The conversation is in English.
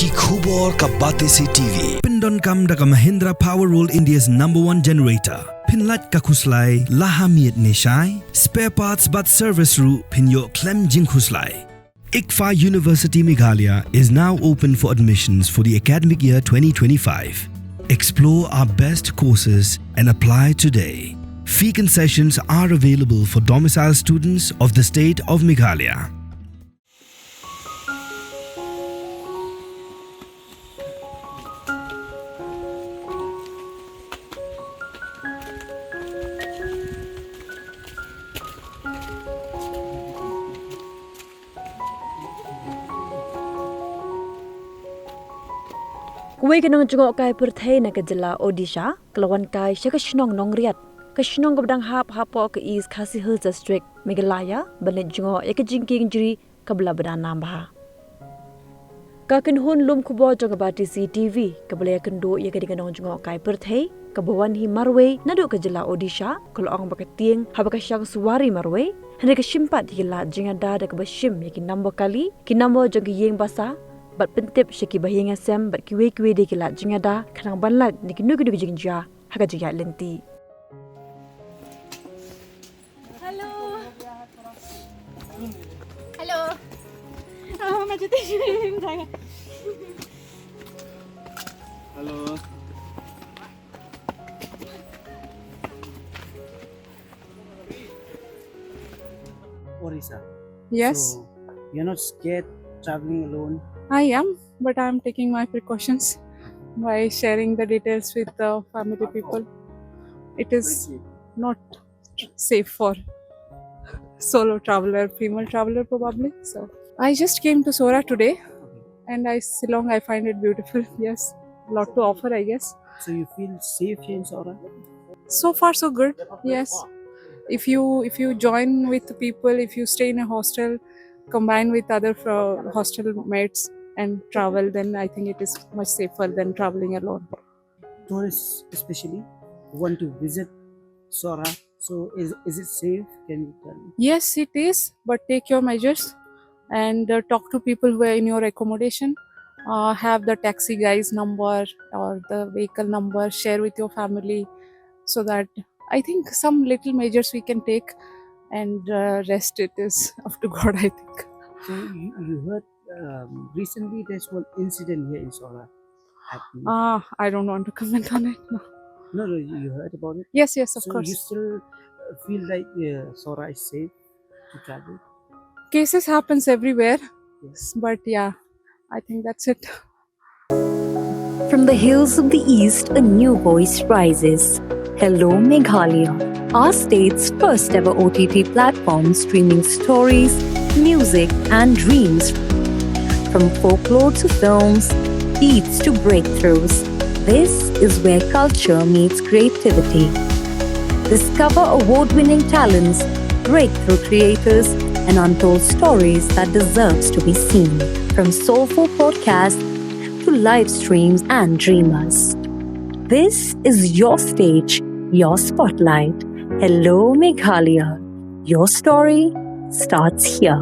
Ki khubor ka bate se TV. Pindon kam da ka Mahindra Powerroll India's #1 generator. Pinlat ka khuslai lahamiet neshai. Spare parts but service ru pinyo klem jing khuslai. ICFA University Meghalaya is now open for admissions for the academic year 2025. Explore our best courses and apply today. Fee concessions are available for domicile students of the state of Meghalaya. Kuwi kenong jengok kai perthai na ke Jylla Odisha, kelawan kai syakashnong Nongriat. Kashnong ke bedang hapo ke East Khasi Hills District, Meghalaya, banet jengok ya ke jingking jiri ke belah bedan nambah. Ka kenhun lum kubo jong bati CTV, ke belah kendo ya ke dikenong jengok kai perthai, ke bawan hi Marwei Naduh ke Jylla Odisha, kalau orang bakatieng habakasyang suwari Marwei, hendak ke simpat hila jingada da ke basyim ya ki nambo kali, ki nambo jong ki yeng basa, bat pentip syaki bahinga sem bat kiwe de kila jingada kanang banlat ni kinu jingja haga jingya lenti. Hello. Oh, macam tu jangan. Hello. Odisha. Yes, So, you're not scared traveling alone? I am, but I am taking my precautions by sharing the details with the family people. It is not safe for solo traveler, female traveler probably. So I just came to Sora today, and Shillong I find it beautiful. Yes, a lot to offer, I guess. So you feel safe here in Sora? So far so good. Yes, if you join with the people, if you stay in a hostel, combine with other hostel mates and travel, then I think it is much safer than traveling alone. Tourists especially want to visit Sora. So is it safe? Can you tell me? Yes, it is, but take your measures and talk to people who are in your accommodation. Have the taxi guy's number or the vehicle number, share with your family, so that I think some little measures we can take, and rest it is up to God, I think. So you heard recently there's one incident here in Sora happening. I don't want to comment on it. No. No, you heard about it? Yes, of So course. you still feel like Sora is safe to travel? Cases happens everywhere, Yes. but yeah, I think that's it. From the hills of the east, a new voice rises. Hello Meghalaya, our state's first ever OTT platform streaming stories, music and dreams. From folklore to films, beats to breakthroughs, this is where culture meets creativity. Discover award-winning talents, breakthrough creators, and untold stories that deserves to be seen. From soulful podcasts to live streams and dreamers. This is your stage, your spotlight. Hello Meghalaya. Your story starts here.